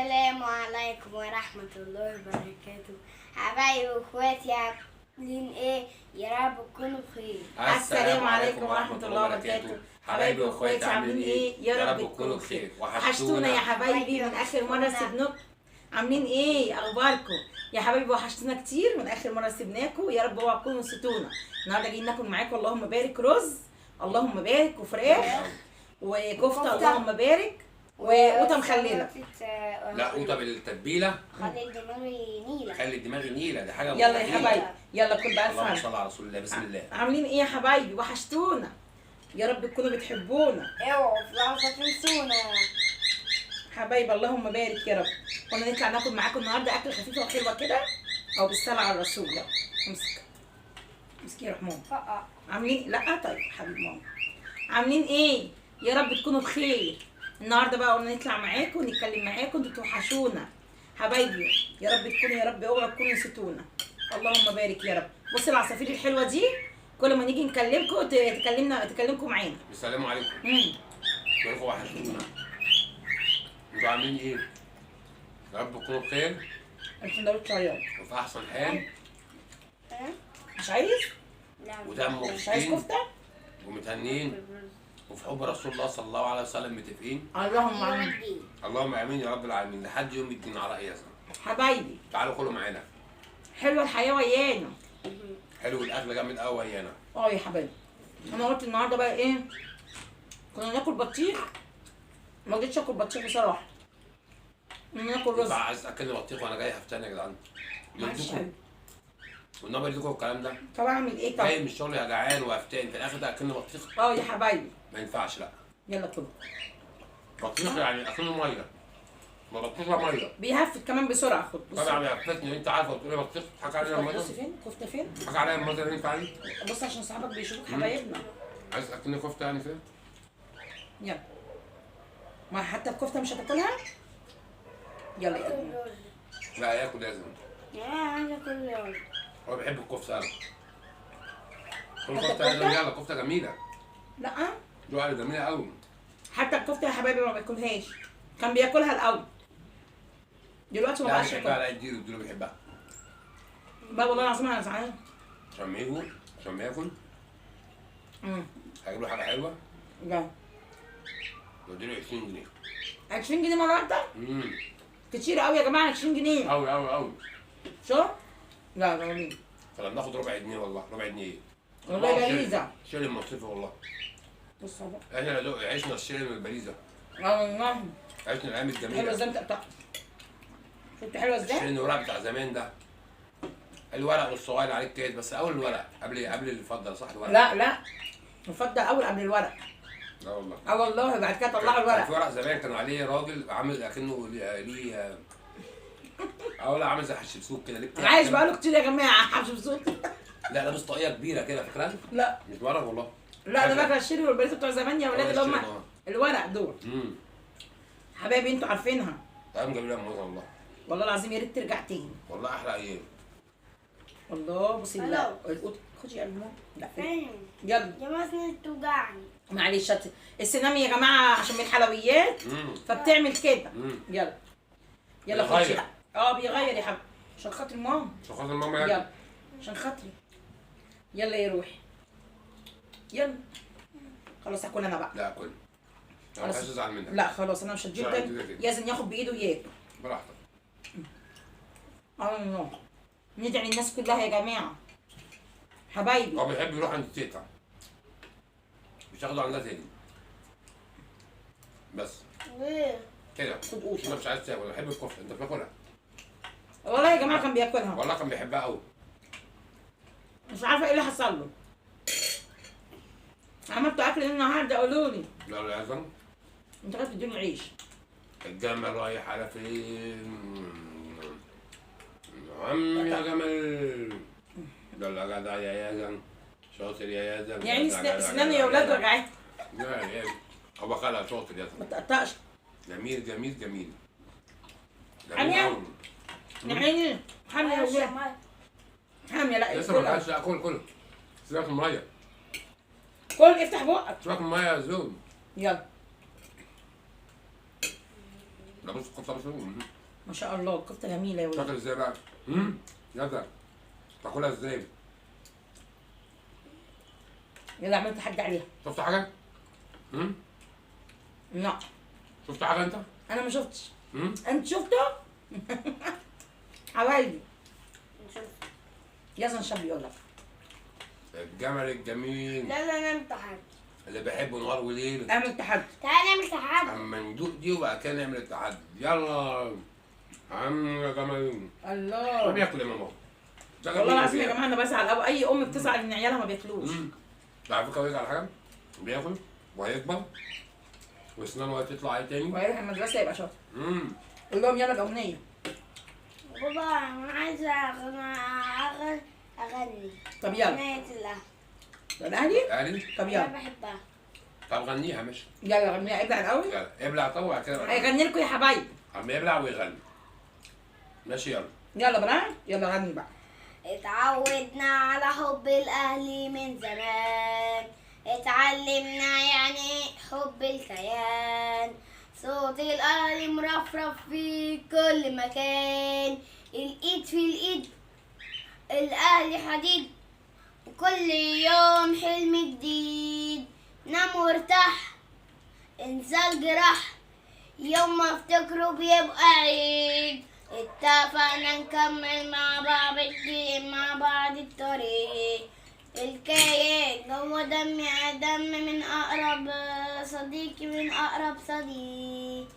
السلام عليكم ورحمة الله وبركاته. حبايبي واخواتي عاملين ايه؟ يا رب تكونوا بخير. السلام عليكم ورحمة الله وبركاته. حبايبي واخواتي عاملين ايه؟ يا رب تكونوا بخير. وحشتونا يا حبايبي من اخر مرة سيبناكم. عاملين ايه؟ اخباركم؟ يا حبايبي وحشتونا كتير من اخر مرة سيبناكم. يا رب اوعوا تكونوا نسيتونا. النهارده جايين ناكل معاكم اللهم بارك رز، اللهم بارك، وفراخ وكفتة اللهم بارك، وقوطة مخللة. لا قوطه بالتتبيله. خلي دماغي نيلة. خلي دماغي نيله، ده حاجه يلا يا مستحيلة. حبايبي، يلا كل بقى اللهم الفرد. صل على رسول الله. بسم الله. عاملين ايه يا حبايبي؟ وحشتونا. يا رب تكونوا بتحبونا اوعوا في لحظة تنسونا. حبايبي، اللهم بارك يا رب. قلنا نطلع ناكل معاكم النهارده اكل خفيفه وحلوه كده، او بالصلاه على الرسول. يلا امسك امسكي يا رحمن. عاملين لا طيب حبيب ماما، عاملين ايه؟ يا رب تكونوا بخير. النهارده بقى قلنا نطلع معاكم ونتكلم معاكم، انتوا توحشونا حبايبي. يا رب تكونوا، يا رب اوعوا تكونوا نسيتونا. اللهم بارك يا رب. بصي العصافير الحلوه دي كل ما نيجي نكلمكم تكلمكم معانا. السلام عليكم. كلكم وحشتونا. انتوا عاملين ايه؟ يا رب تكونوا بخير السندوتش عيار وفي احسن حال مش عايز؟ لا ودم مش عايز مبسوطين كفته؟ ومتهنين وفي حب رسول الله صلى الله عليه وسلم متفقين. اللهم امين. اللهم امين يا رب العالمين لحد يوم الدين على اياسنا. حبايبي تعالوا كلوا معانا. حلوه الحياه ويانا. حلو الاكل جامد قوي ويانا. يا حبايبي، انا قلت النهارده بقى ايه، كنا ناكل بطيخ، ما رضيتش اكل بطيخ بصراحه، ناكل رز. يبقى عايز تاكلني بطيخ وانا جاي هفتان يا جدعان. معلش يدوكوا حبيبي. والنبي يدوكوا الكلام ده. طب اعمل ايه؟ طب جاي من الشغل يا جعان وهفتان في الاخر تاكلني بطيخ؟ يا حبايبي، ما ينفعش لا. يلا كله. بطيخ يعني اكله ميه، ما بطيخه ميه. بيهفت كمان بسرعه. خد بص. طبعا يا فتني انت عارفه بتقول لي بطيخ تضحك عليا الميه. بص فين كفته فين؟ تضحك عليا الميه اللي انت عليه. بص عشان صحابك بيشوفوك حبايبنا. عايز تاكلني كفته يعني كده؟ يلا، ما حتى الكفته مش هتاكلها؟ يلا يا ابني. لا ياكل لازم. يا عايزة اكل رز. هو بيحب الكفته انا. حتى الكفته الكفتة؟ جميله، كفته جميله. لا جوعي جميله قوي. حتى الكفته يا حبايبي ما بياكلهاش، كان بياكلها الاول، دلوقتي ما لا بقاش بيحبها، ياكلها. لا اديله اديله بيحبها. بابا والله العظيم انا زعلانه. عشان ما يجوا عشان ما ياكل هجيب له حاجه حلوه لا واديله 20 جنيه. 20 جنيه مره واحده؟ كتير قوي يا جماعه 20 جنيه. قوي قوي قوي. شو؟ لا لا فلما ناخد ربع جنيه والله ربع جنيه ايه؟ والله باريزه. شيل المصرفي والله. بص اهو. احنا عشنا الشيل من البريزه. والله عشنا الايام حلوه الجميله. ازاي بتقطع؟ شفت حلوه ازاي؟ الشيل الورق بتاع زمان ده. الورق الصغير عليك كده بس اول الورق قبل الفضه صح الورق؟ لا نفضل اول قبل الورق. لا والله. والله بعد كده طلعوا كان في الورق. ورق زمان كان عليه راجل عامل اكنه ليه لا عامل زي حشبسوك كده ليه بتاع عايش كده. بقاله كتير يا جماعه حبش بصوت. لا لابس طاقيه كبيره كده فاكرها؟ لا مش ورق والله. لا انا فاكره الشيري والبريد بتوع زمان يا ولاد اللي هم الشيري، الورق دول. حبايبي انتوا عارفينها. ايام جميله يا مولانا والله. والله العظيم يا ريت ترجع تاني. والله احلى ايام. الله بصي ألو. لا القط خدي قلب ماما. لا فين؟ يلا يا مثلا توجعني. معلش السنام يا جماعه عشان من الحلويات فبتعمل كده. يلا يلا بيغير. خدي. بيغير يا حبيبي عشان خاطر ماما. عشان خاطر ماما يعني. يلا عشان خاطري. يلا يا روحي يلا. خلاص هاكل انا بقى. لا كل. انا مش عايز ازعل منك. لا خلاص انا مش هديله زعل تاني. كده. لازم ياخد بايده وياكل. براحتك. الله ندعي الناس كلها يا جماعه حبايبي. هو بيحب يروح عند تيتا. مش هاخده عندها تاني. بس ليه؟ كده. خد قوت. انا مش عايز تاكل، انا بحب الكفته، انت بتاكلها؟ والله يا جماعه كان بياكلها. والله كان بيحبها قوي. مش عارفه ايه اللي حصل له. عملت اكل ايه النهارده قولوا لي. لا لازم. انت كده بتديله العيش. الجمل رايح على فين؟ عم يا جمل. يلا جدع يا يزن. شاطر يا يزن. يعني جدع، جدع، سناني جدع، يا ولاد جدع. وجعت. لا هو خلق شاطر يا ما يزن. تقطعش. جميل جميل جميل. حامية؟ أوي. نعيني حاميه يا ولاد. حاميه لا لسه ما كل كلش. لا كل سيبك من الميه. كل افتح بقك. سيبك من الميه يا زوم. يلا لا بص الكفته بس. ما شاء الله الكفته جميله يا ولد. تاكل ازاي بقى؟ يلا تاكلها ازاي؟ يلا عملت حاجه عليها. شفت حاجه؟ لا شفت حاجه انت؟ انا ما شفتش. امم انت شفته؟ حبايبي نشوف. يلا نشرب يلا. الجمل الجميل لا لا نعمل تحدي. اللي بحبه نهار وليل. اعمل تحدي. تعالى نعمل تحدي. اما ندوق دي وبعد كده نعمل التحدي. يلا عم يا جمال. الله. بياكل يا ماما. والله العظيم يا جماعه انا بزعل قوي، اي ام بتزعل ان عيالها ما بياكلوش. على فكره على حاجه بياكل وهيكبر واسنانه هتطلع ايه تاني. وهيروح المدرسه يبقى شاطر. قول لهم يلا الاغنيه. بابا انا عايزه اغني. طب يلا. اغنية الاهلي. الاهلي؟ اهلي. طب انا يلا. بحبها. طب غنيها ماشي. يلا غنيها. ابلع الاول. يلا ابلع طب وبعد كده هيغني لكم يا حبايبي. عم يبلع ويغني. ماشي يلا. يلا بقى يلا غني بقى. اتعودنا على حب الاهلي من زمان، اتعلمنا يعني حب الكيان، صوت الاهلي مرفرف في كل مكان، الايد في الايد الاهلي حديد، وكل يوم حلم جديد، نام وارتاح انسى الجراح، يوم ما افتكره بيبقى عيد، اتفقنا نكمل مع بعض الطريق، الكيان جوه دمي دم من أقرب صديقي من أقرب صديق،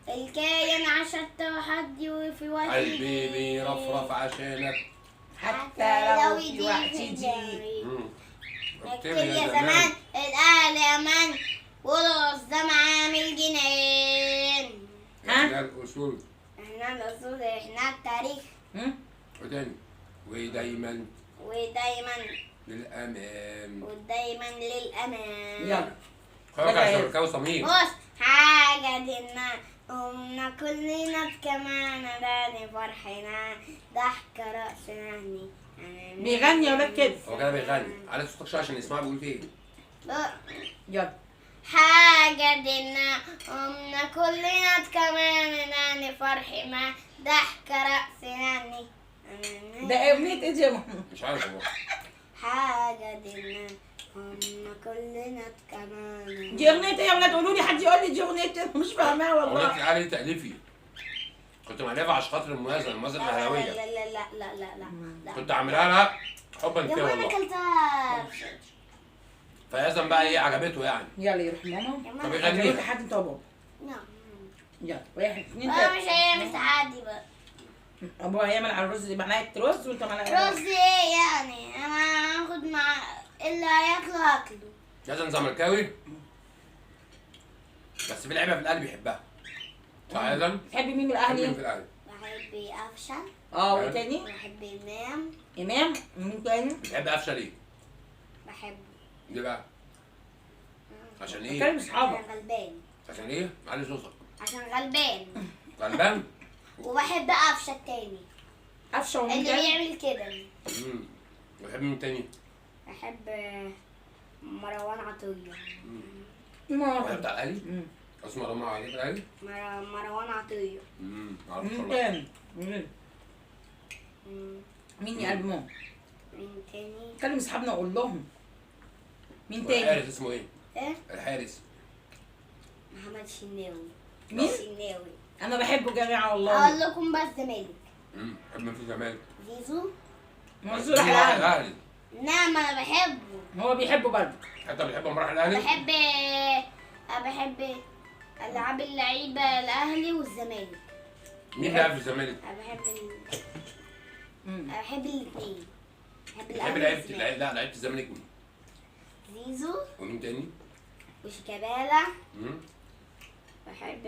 الكيان عشان التحدي وفي وقت قلبي بيرفرف عشانك حتى لو في وقت ضيق. اكتب يا زمان الأهلي أمان والقصدام عامل جنان. احنا الأصول. احنا الأصول احنا التاريخ. وتاني ودايما للأمام. ودايما للأمان. يلا. خلاص عشان الكاوي صميم. بص حاجة دينا قمنا كلنا كمان داني فرحنا ضحك رأسنا بيغني يا ولاد كده. هو كده بيغني. على صوتك شوية عشان يسمعوا بيقول فيه. يلا. حاجة دينا قمنا كلنا كمان داني فرحنا ضحك رأسنا. ده اغنية ايه دي يا ماما؟ مش عارف والله. حاجة دينا قمنا كلنا كمان. دي اغنية ايه يا ولاد؟ قولوا لي حد يقول لي دي اغنية ايه؟ مش فاهماها أغنية والله. الأهلي تأليفي. كنت مألفها عشان خاطر الموازنة الأهلاوية. لا لا لا لا لا لا. كنت عاملها لها حبا يا فيها ماما والله. كلتها. فيزن بقى ايه عجبته يعني. يلا يروح ماما. يا طب ماما يغني. هتعمل تحدي انت وبابا. نعم. يلا واحد اتنين انا مش تلاته. هيعمل تحدي بقى. ابوها هيعمل على الرز دي معلقة رز وانت معلقة رز ايه يعني؟ انا هاخد مع اللي هياكله هاكله. لازم زملكاوي بس في لعيبه في الاهلي بيحبها. صح يا زلمه؟ تحبي مين من بيحب مين الاهلي؟ في الاهلي؟ بحب قفشة. وايه تاني؟ بحب امام. امام. مين تاني؟ بتحب قفشه ليه؟ بحبه. ليه بقى؟ عشان كلم ايه؟ اصحابك. عشان غلبان. عشان ايه؟ معلي صوتك. عشان غلبان. غلبان؟ وبحب قفشة التاني قفشه ومين اللي تاني؟ بيعمل كده. بتحب مين تاني؟ بحب مروان عطية. واحد بتاع الاهلي؟ اسمه مروان علي بتاع الاهلي؟ مروان عطية. معرفش مين والله. تاني؟ مين يا قلب ماما؟ مين تاني؟ كلم اصحابنا وقول لهم. مين تاني؟ الحارس اسمه ايه؟ ايه؟ الحارس محمد شناوي. مين؟ شناوي. انا بحبه جميعا والله. اقول لكم بس الزمالك. بحب مين في الزمالك؟ زيزو. منصور الاهلي. الاهلي. نعم انا بحبه. هو بيحبه برضه. انت بتحب لما راح الاهلي؟ بحب العاب اللعيبه الاهلي والزمالك. مين لعب في الزمالك؟ بحب الاثنين. بتحب لعيبه لا لعيبه الزمالك مين؟ زيزو. ومين تاني؟ وشيكابالا. بحب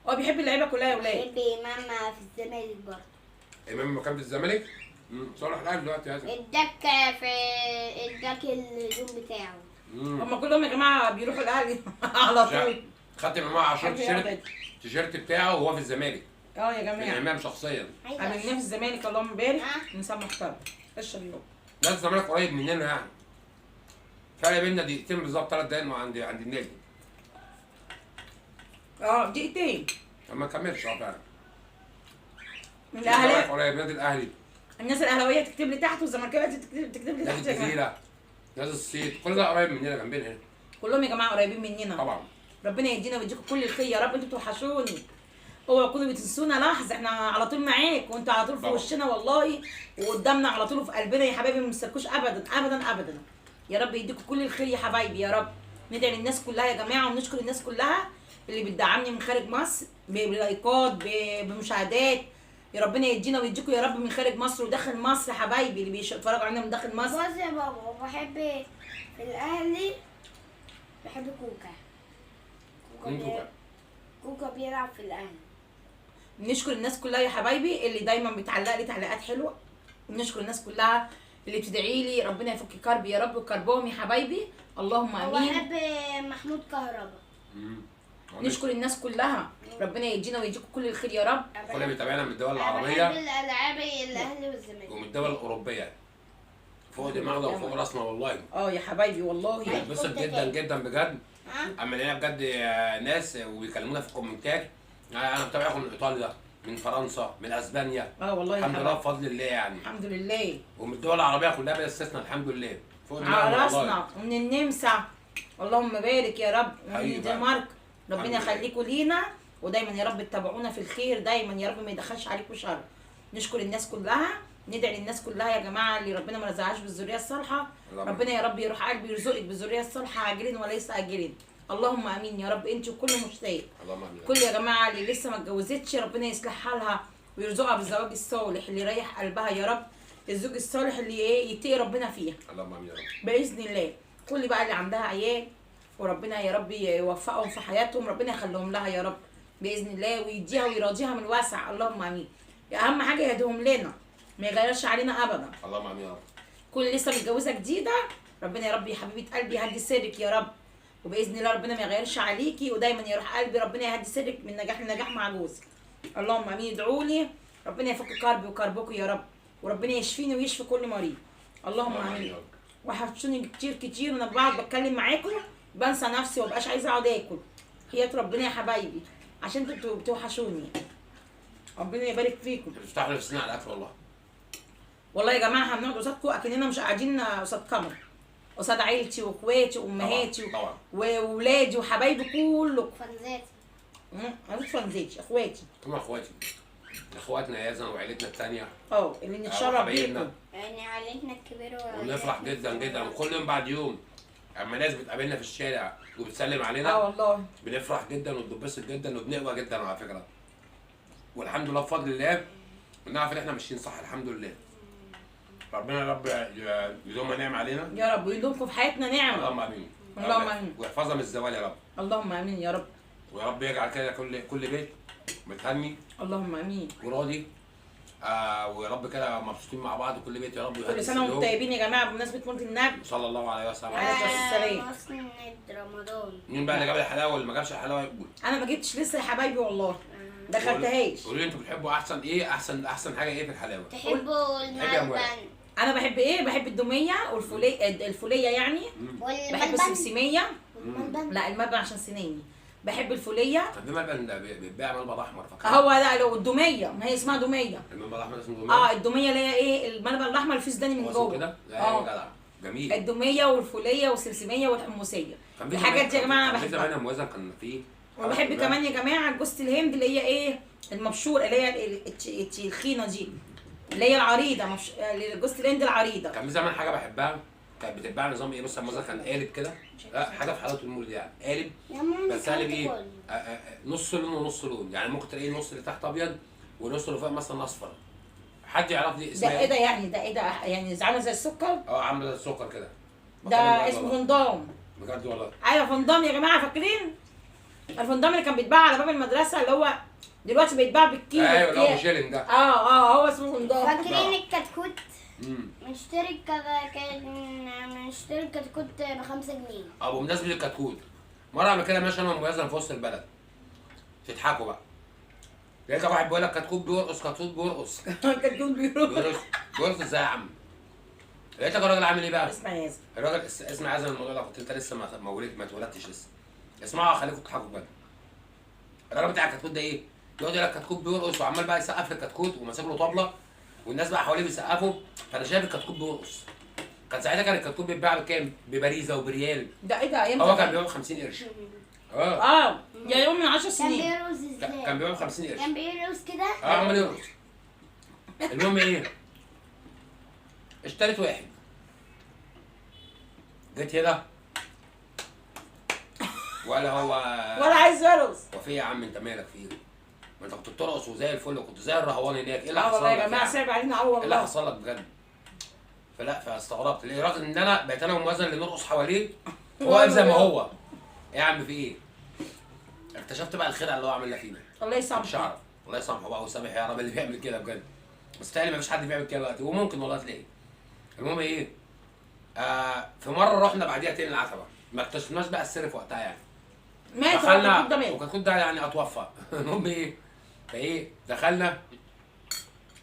هو بيحب اللعيبه كلها يا ولاد. بحب امام في الزمالك برضه. امام مكان في الزمالك؟ صالح الاهلي دلوقتي هذا. اداك الهدوم بتاعه. هم كلهم يا جماعه بيروحوا الاهلي على طول. خدت امام عاشور التيشيرت بتاعه وهو في الزمالك. يا جماعه. امام شخصيا. عملناه في الزمالك اللهم بارك. انسان محترم. اشرب يوم. ناس الزمالك قريب مننا يعني. فرق بيننا دقيقتين بالظبط 3 دقايق عند النادي. دقيقتين. ما كملش فعلا. من الاهلاويه قريب نادي الاهلي، الناس الاهلاويه تكتب لي تحت والزملكاويه تكتب لي نادي تحت يا جماعه. الجزيره، نادي الصيد، كل ده قريب مننا جنبنا هنا. كلهم يا جماعه قريبين مننا. طبعا. ربنا يدينا ويديكم كل الخير يا رب. انتوا بتوحشوني، اوعوا تكونوا بتنسونا لحظه، احنا على طول معاك وانتوا على طول في طبعا. وشنا والله، وقدامنا على طول وفي قلبنا يا حبايبي، ما بنسيبكوش ابدا ابدا ابدا. يا رب يديكم كل الخير يا حبايبي يا رب. ندعي للناس كلها يا جماعه، ونشكر الناس كلها اللي بتدعمني من خارج مصر بلايكات بمشاهدات. يا ربنا يدينا ويديكم يا رب من خارج مصر وداخل مصر حبايبي اللي بيتفرجوا علينا من داخل مصر. بص يا بابا، بحب في الاهلي بحب كوكا. مين كوكا؟ كوكا بيلعب في الاهلي. نشكر الناس كلها يا حبايبي اللي دايما بتعلق لي تعليقات حلوه، ونشكر الناس كلها اللي بتدعي لي ربنا يفك كربي يا رب وكربهم يا حبايبي، اللهم امين. وبحب محمود كهربا. نشكر الناس كلها ربنا يدينا ويديكم كل الخير يا رب. كل اللي بيتابعنا من الدول بحب العربيه الالعاب الاهلي والزمالك ومن الدول الاوروبيه، فوق دماغنا وفوق راسنا والله. يا حبايبي والله. بنتبسط جدا جدا بجد اما لقينا بجد ناس وبيكلمونا في الكومنتات. انا بتابعكم من ايطاليا، من فرنسا، من اسبانيا. والله يا الحمد لله حبايبي بفضل الله يعني. الحمد لله. ومن الدول العربيه كلها بلا استثناء الحمد لله. فوق على دماغنا والله. راسنا ومن النمسا، اللهم بارك يا رب، ومن حبيبي. الدنمارك. ربنا الحمد لله. يخليكم لينا ودايما يا رب تتابعونا في الخير دايما يا رب، ما يدخلش عليكم شر. نشكر الناس كلها، ندعي للناس كلها يا جماعه اللي ربنا ما رزقهاش بالذريه الصالحه. اللهم ربنا يا رب يروح قلبي يرزقك بالذريه الصالحه عاجلين وليس اجلين، اللهم امين يا رب. انت وكل مشتاق، اللهم امين. كل يا جماعه اللي لسه ما اتجوزتش ربنا يصلح حالها ويرزقها بالزواج الصالح اللي يريح قلبها يا رب، الزوج الصالح اللي يتقي ربنا فيها اللهم امين يا رب. باذن الله. كل بقى اللي عندها عيال وربنا يا رب يوفقهم في حياتهم، ربنا يخليهم لها يا رب باذن الله، ويديها ويراضيها من واسع، اللهم امين. اهم حاجه يهديهم لنا، ما يغيرش علينا ابدا. اللهم امين يا رب. كل لسه متجوزه جديده ربنا يا رب يا حبيبه قلبي يهدي سرك يا رب، وباذن الله ربنا ما يغيرش عليكي، ودايما يروح قلبي ربنا يهدي سرك من نجاح لنجاح مع جوزك، اللهم امين. ادعوا لي ربنا يفك كربي وكربكم يا رب، وربنا يشفيني ويشفي كل مريض، اللهم امين. وحشوني كتير كتير، وانا بقعد بتكلم معاكم بنسى نفسي ومبقاش عايزه اقعد اكل، حياة ربنا يا حبايبي عشان انتوا بتوحشوني، ربنا يبارك فيكم. بتفتحوا نفسنا على الاكل والله. والله يا جماعه هنقعد قصادكم اكننا مش قاعدين قصاد كاميرا، قصاد عيلتي واخواتي وامهاتي طبعا. واولادي وحبايبي كلكم. فانزاتي. انا مش فانزيتش اخواتي. هم اخواتي، اخواتنا يازن وعيلتنا الثانيه. اللي نتشرف حبايبنا. بيكم. يعني عائلتنا الكبيرة ونفرح جدا جدا، وكل يوم بعد يوم اما ناس بتقابلنا في الشارع وبتسلم علينا والله بنفرح جدا وبنتبسط جدا وبنقوى جدا على فكره. والحمد لله بفضل الله بنعرف ان احنا ماشيين صح الحمد لله. ربنا يا رب يدوم نعم علينا يا رب، ويدومكم في حياتنا نعمه. اللهم امين. اللهم امين. ويحفظها من الزوال يا رب. اللهم امين يا رب. ويا رب يجعل كده كل بيت متهني اللهم امين. وراضي. ويا رب كده مبسوطين مع بعض كل بيت يا رب. كل سنه وانتم طيبين يا جماعه بمناسبه مولد النبي صلى الله عليه وسلم. مسند رمضان. مين بقى اللي جاب الحلاوه واللي ما جابش الحلاوه يقول؟ انا ما جبتش لسه يا حبايبي والله، دخلتهاش. قولوا لي انتوا بتحبوا احسن ايه، احسن حاجه ايه في الحلاوه؟ تحبوا الملبن انا بحب ايه؟ بحب الدوميه والفوليه يعني. بحب السمسميه. لا الملبن عشان سنيني. بحب الفوليه. طب في ملبن ده بيتباع ملبن احمر فاكر؟ هو ده لو الدوميه، ما هي اسمها دوميه. الملبن الاحمر اسمه دوميه؟ الدوميه اللي هي ايه؟ الملبن الاحمر اللي فيه سوداني من جوه كده؟ لا جدع جميل. الدوميه والفوليه والسمسميه والحمصيه، الحاجات دي يا جماعه انا بحبها. في بحبها. زمان موازن كان فيه. وبحب كمان يا جماعه جوزة الهند اللي هي ايه؟ المبشور، اللي هي التخينه دي، اللي هي العريضه، جوزة الهند العريضه. كان في زمان حاجه بحبها كانت بتتباع نظام ايه؟ بص الموزه كان قالب كده، لا حاجه في حلاوه المولد يعني قالب، بس قالب ايه؟ نص لون ونص لون، يعني ممكن تلاقي النص اللي تحت ابيض والنص اللي فوق مثلا اصفر. حد يعرف دي اسمها ده ايه ده يعني؟ ده ايه ده يعني؟ عامله زي السكر؟ عامله زي السكر كده. ده اسمه فندام. بجد والله؟ ايوه فندام يا جماعه، فاكرين؟ الفندام اللي كان بيتباع على باب المدرسه اللي هو دلوقتي بيتباع بالكيلو. ايوه اللي هو شيلين ده. هو اسمه فندام. فاكرين الكتكوت؟ بنشتري الكتكوت ب5 جنيه. بمناسبة الكتكوت، مرة قبل كده ماشي انا وموازن في وسط البلد، تضحكوا بقى. لقيت واحد بيقول لك كتكوت بيرقص، كتكوت بيرقص. كتكوت بيرقص. بيرقص ازاي يا عم؟ لقيتك الراجل عامل ايه بقى؟ اسمع ياسر. الراجل اسمع ياسر، الموضوع ده كنت انت لسه ما اتولدتش لسه. اسمعوا خليكم تضحكوا بجد. الراجل بتاع الكتكوت ده ايه؟ يقعد يقول لك كتكوت بيرقص وعمال بقى يسقف للكتكوت وماسك له طبله والناس بقى حواليه بيسقفوا. فانا شايف الكتكوت بيرقص. كان ساعتها كان الكتكوت بيتباع بكام؟ بباريزه وبريال. ده ايه ده ايام هو زمان؟ كان بيبيعه ب 50 قرش. يعني يوم من 10 كان سنين. بيرقص ازاي؟ كان بيبيعه ب 50 قرش. كان بيرقص كده؟ عمال يرقص. المهم ايه؟ اشتريت واحد. جيت هنا ولا هو ولا عايز يرقص. وفي يا عم انت مالك فيه؟ ما انت كنت بترقص وزي الفل وكنت زي الرهوان هناك، ايه اللي حصل لك؟ والله يا جماعه يعني؟ صعب علينا قوي ايه اللي والله. حصل لك بجد؟ فاستغربت ليه؟ رغم ان انا بقيت انا والموازن اللي نرقص حواليه هو واقف زي ما هو. ايه يا عم في ايه؟ اكتشفت بقى الخدعه اللي هو عاملها فينا. الله يسامحه. مش عارف، الله يسامحه بقى ويسامح يا رب اللي بيعمل كده بجد. بس تاني مفيش حد بيعمل كده دلوقتي وممكن والله تلاقي. المهم ايه؟ في مره رحنا بعديها تاني العتبه، ما اكتشفناش بقى السر في وقتها يعني. مات دخلنا ده مات. وكتكوت ده يعني اتوفى. المهم ايه؟ فايه دخلنا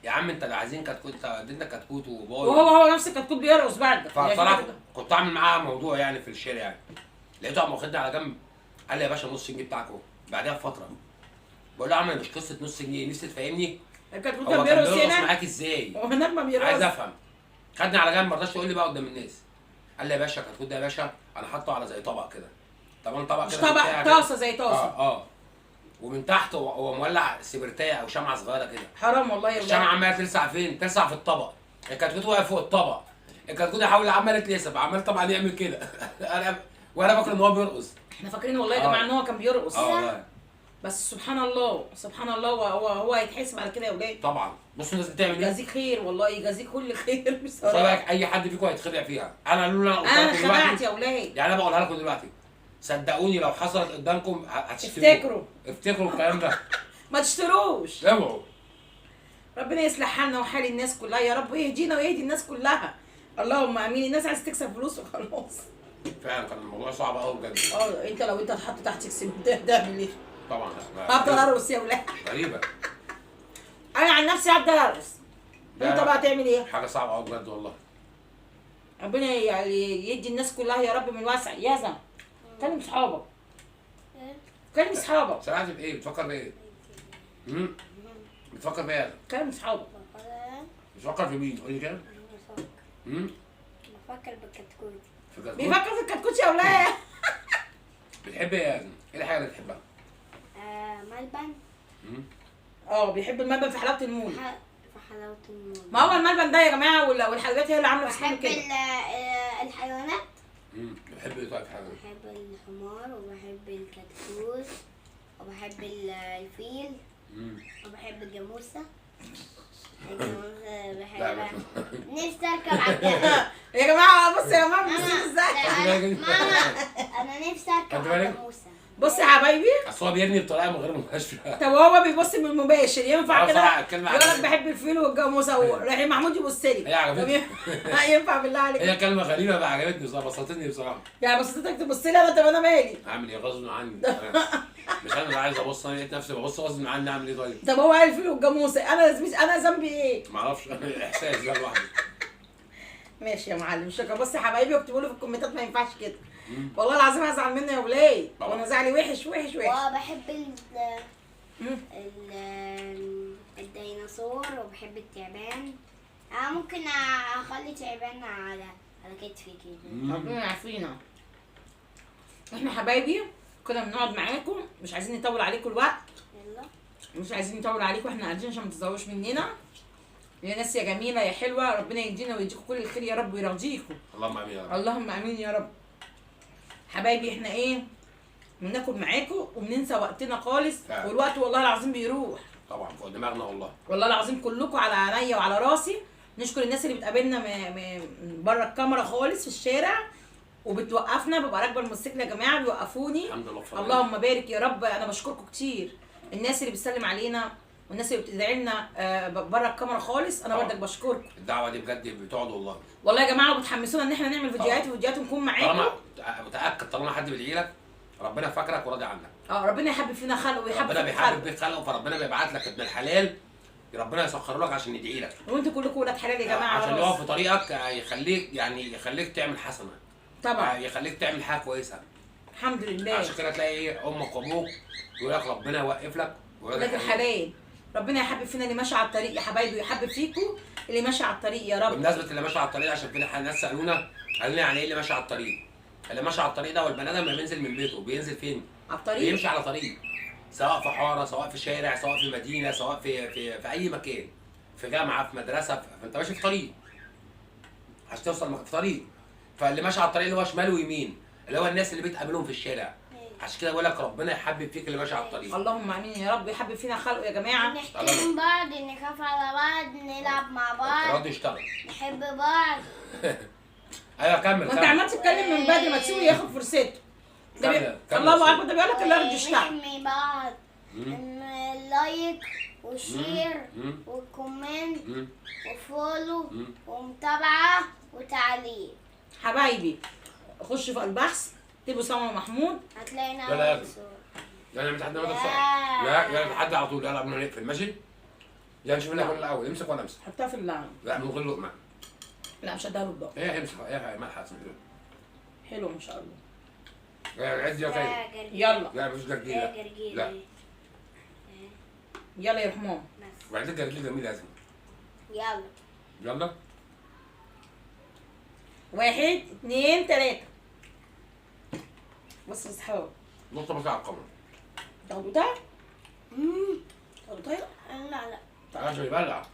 يا عم انت اللي عايزين كتكوت، ادينا كتكوت وباي. وهو نفس الكتكوت بيرقص بعد. فطلع كنت عامل معاه موضوع يعني في الشارع يعني. لقيته قام واخدني على جنب قال لي يا باشا نص جنيه بتاعك اهو. بعدها بفتره بقول له يا عم مش قصه نص جنيه، نفسي تفهمني الكتكوت هو كان كان بيرقص بيرقص هنا. معاك ازاي؟ وهناك ما بيرقص. عايز افهم. خدني على جنب ما رضاش يقول لي بقى قدام الناس. قال لي يا باشا الكتكوت ده يا باشا انا حاطه على زي طبق كده. طبعا طبق مش كده طبق، طاسه زي طاسه. ومن تحت هو مولع سبرتايه او شمعه صغيره كده. حرام والله يا الشمعه ولاد. عماله تلسع فين؟ تلسع في الطبق. الكتكوت واقف فوق الطبق. الكتكوت يحاول عمال يتلسع عمال طبعا يعمل كده. وانا فاكر ان هو بيرقص. احنا فاكرين والله يا جماعه ان هو كان بيرقص. والله بس سبحان الله سبحان الله هو هيتحاسب على كده يا ولاد. طبعا. بصوا الناس بتعمل ايه؟ يجازيك خير والله يجازيك كل خير خلي بصراحه. بالك اي حد فيكم هيتخدع فيها. انا قالوا لي انا خدعت يا ولاد. يعني انا بقولها لكم دلوقتي صدقوني لو حصلت قدامكم هتشتروا. افتكروا الكلام ده. ما تشتروش. اوعوا. ربنا يصلح حالنا وحال الناس كلها يا رب ويهدينا ويهدي الناس كلها. اللهم امين. الناس عايزه تكسب فلوس وخلاص. فعلا كان الموضوع صعب قوي بجد. انت لو انت اتحط تحت تكسب تعمل ايه؟ طبعا هفضل ارقص يا ولاد. غريبه. انا عن نفسي هفضل ارقص. انت بقى تعمل ايه؟ حاجه صعبه قوي بجد والله. ربنا يعني يدي الناس كلها يا رب من واسع. يزن كلم صحابك. كلم صحابك. سرعت بايه؟ بتفكر بايه؟ بتفكر بايه؟ كلم صحابك. بتفكر في مين؟ قولي كده. بفكر بالكتكوت. في كتكوت؟ بيفكر في الكتكوت يا ولاد. بتحب ايه يا ياسمين؟ ايه الحاجه اللي بتحبها؟ ملبن. بيحب الملبن في حلاوه المول. في حلاوة المول. ما هو الملبن ده يا جماعه والحلويات هي اللي عامله في بحب كده. الحيوانات. بتحب ايه طيب في حاجه؟ بحب الحمار وبحب الكتكوت وبحب الفيل وبحب الجاموسة. بحبها. نفسي اركب على الجاموسة. يا جماعه بصوا يا جماعه بصوا ازاي. ماما انا نفسي اركب على الجاموسة. بص يا حبايبي. اصل هو بيبني بطريقه من غير مباشره. طب هو بيبص من المباشر ينفع كده؟ الكلمه يقول لك بحب الفيل والجاموسه ورحيم محمود يبص لي. هي عجبتني. ينفع بالله عليك؟ هي كلمه غريبه بقى عجبتني بصراحه بسطتني بصراحه. يعني بصيتك تبص لي انا. طب انا مالي؟ اعمل ايه غصب عني؟ مش انا اللي عايز ابص، انا لقيت نفسي ببص غصب عني. اعمل ايه طيب؟ طب هو قال الفيل والجاموسه انا ذنبي ايه؟ معرفش. احساس ده لوحده. ماشي يا معلم شكرا. بص يا حبايبي واكتبوا لي في الكومنتات ما ينفعش كده. والله العظيم هزعل منه يا ولاد. وانا زعلي وحش وحش وحش. وبحب الديناصور وبحب التعبان. ممكن اخلي تعبان على كتفي كده. ربنا يعافينا. احنا حبايبي كنا بنقعد معاكم مش عايزين نطول عليكم الوقت. يلا. مش عايزين نطول عليكم احنا قاعدين عشان ما تزهقوش مننا. يا ناس يا جميله يا حلوه ربنا يدينا ويديكم كل الخير يا رب ويرضيكم. اللهم امين يا رب. اللهم امين يا رب. حبايبي احنا ايه بناكل معاكم وبننسى وقتنا خالص. والوقت والله العظيم بيروح. طبعا فوق دماغنا والله. والله العظيم كلكم على عينيا وعلى راسي. نشكر الناس اللي بتقابلنا بره الكاميرا خالص في الشارع وبتوقفنا. ببقى راكبه الموتوسيكل يا جماعه بيوقفوني. الحمد لله. اللهم بارك يا رب. انا بشكركم كتير. الناس اللي بتسلم علينا والناس اللي بتدعي لنا بره الكاميرا خالص انا برضك بشكركم. الدعوه دي بجد بتقعد والله. والله يا جماعه وبتحمسونا ان احنا نعمل فيديوهات ونكون معاكم. طالما متاكد طالما حد بيدعي لك ربنا فاكرك وراضي عنك. ربنا يحبب فينا خلقه ويحبب ربنا بيحبب فيك خلقه فربنا بيبعت لك ابن الحلال ربنا يسخره لك عشان يدعي لك. وانتوا كلكم ولاد حلال يا جماعه. عشان يقف في طريقك يخليك تعمل حسنه. طبعا. يخليك تعمل حاجه كويسه. الحمد لله. عشان كده تلاقي امك وابوك يقول لك ربنا يوقف لك ولاد الحلال. ربنا يحبب فينا اللي ماشي على الطريق يا حبايبي، ويحبب فيكم اللي ماشي على الطريق يا رب. بمناسبه اللي ماشي على الطريق، عشان في ناس سالونا قالوا لنا يعني ايه اللي ماشي على الطريق؟ اللي ماشي على الطريق ده هو البني ادم لما بينزل من بيته بينزل فين؟ على الطريق، بيمشي على طريق، سواء في حاره، سواء في شارع، سواء في مدينه، سواء في اي مكان، في جامعه، في مدرسه، فانت ماشي في طريق عشان توصل في طريق. فاللي ماشي على الطريق اللي هو شمال ويمين، اللي هو الناس اللي بتقابلهم في الشارع. عشان كده بقول لك ربنا يحبب فيك اللي ماشي على الطريق. اللهم امين يا رب، يحبب فينا خلقه يا جماعه. نحترم بعض، نخاف على بعض، نلعب مع بعض، الرد يشتغل. نحب بعض. ايوه كمل. وانت عمال تتكلم من بدري، ما تسيبه ياخد فرصته. الله اكبر، ده بيقول لك الرد يشتغل. نحمي بعض، لايك وشير وكومنت وفولو ومتابعه وتعليق. حبايبي خشوا في البحث، اكتبوا سما محمود هتلاقينا لا أول صورة. يعني مش حد لا حد على طول. يلا قبل ما نقفل ماشي؟ يلا نشوف اللعبه الاول. امسك وانا امسك. حطها في اللعب. لا من غير لقمه. لا مش هديها له الضغط. هي امسك، هي ملحق اسمها. حلو ما شاء الله. عد يا خير. يلا. لا مفيش جرجير. لا يلا يا رحمن. وبعدين جرجير جميل يا اسماء. يلا. يلا 1 2 3. بص يا اصحاب، نقطه بس على القمر. تاخدوا ده؟ تاخدوا طايره؟ لا لا. تعالى عشان يبلع.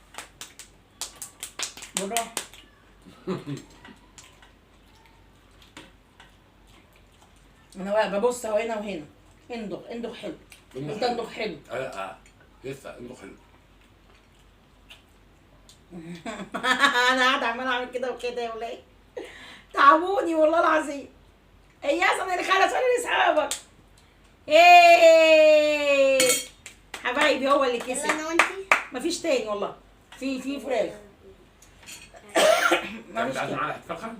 بالراحه. انا بقى ببص اهو هنا وهنا. اندغ حلو. انت اندغ حلو. لسه اندغ حلو. انا قاعده عماله اعمل كده وكده يا ولاد، تعبوني والله العظيم. يا اصلا اللي خلص ولا لاصحابك. ايه حبايبي، هو اللي كسب. انا وانتي مفيش تاني والله. في فراخ. مفيش تاني. معانا فرخه؟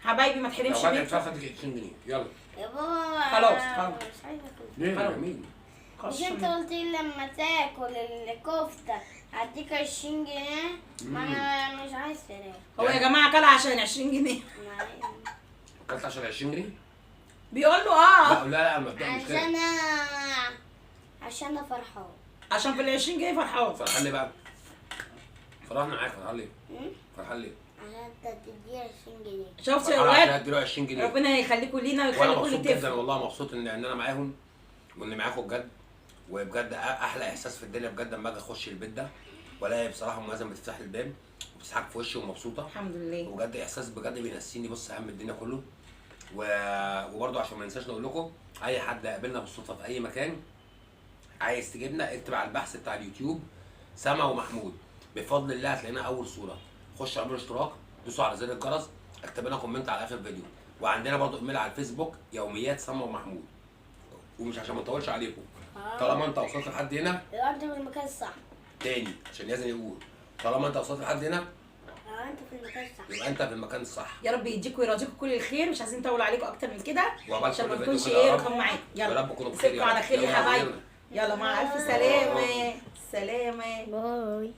حبايبي ما تحرمش منك. مني. لو فرخه تيجي 20 جنيه. يلا يا بابا. خلاص. مش عايزه اكل. ليه خلاص. يا مين؟ مش انت قلت لي لما تاكل الكفته هديك 20 جنيه؟ ما انا مش عايز فراخ. هو يا جماعه كلها عشان 20 جنيه. اكلت عشان 20 جنيه؟ بيقول له لا مبدئيا مش كده. عشان انا فرحان. عشان في ال 20 جنيه فرحان. فرحان ليه بقى؟ فرحنا معاك. فرحان ليه؟ فرحان ليه؟ عشان انت تديني 20 جنيه. شفتوا يا عشان ولاد؟ هديله 20 جنيه. ربنا يخليكم لينا وانا ويخليكم مبسوط لطفل. جدا والله، مبسوط ان انا معاهم وان معاكم بجد. وبجد احلى احساس في الدنيا بجد لما اجي اخش البيت ده والاقي بصراحه ام مازن بتفتح لي الباب وبتضحك في وشي ومبسوطه. الحمد لله. وبجد احساس بجد بينسيني بص هم الدنيا كله. وبرده عشان ما ننساش نقول لكم، اي حد قابلنا بالصدفه في اي مكان عايز تجيبنا، اكتب على البحث بتاع اليوتيوب سما ومحمود، بفضل الله هتلاقينا اول صوره. خش اعملوا اشتراك، دوسوا على زر الجرس، اكتب لنا كومنت على اخر فيديو. وعندنا برضو ايميل على الفيسبوك يوميات سما ومحمود. ومش عشان ما نطولش عليكم، طالما انت وصلت لحد هنا انت في المكان الصح. تاني عشان ياسر يقول، طالما انت وصلت لحد هنا انت في المكان الصح. يبقى انت في المكان الصح. يا رب يديكم ويرضيكم كل الخير، مش عايزين نطول عليكم اكتر من كده وعقبال عشان ما كل نكونش فيديو كده يا رب. رقم معاكم. يا يلا رب كونوا بخير. نسيبكم على خير يا يلا. حبايبي. يلا مع الف سلامه. سلامه. باي.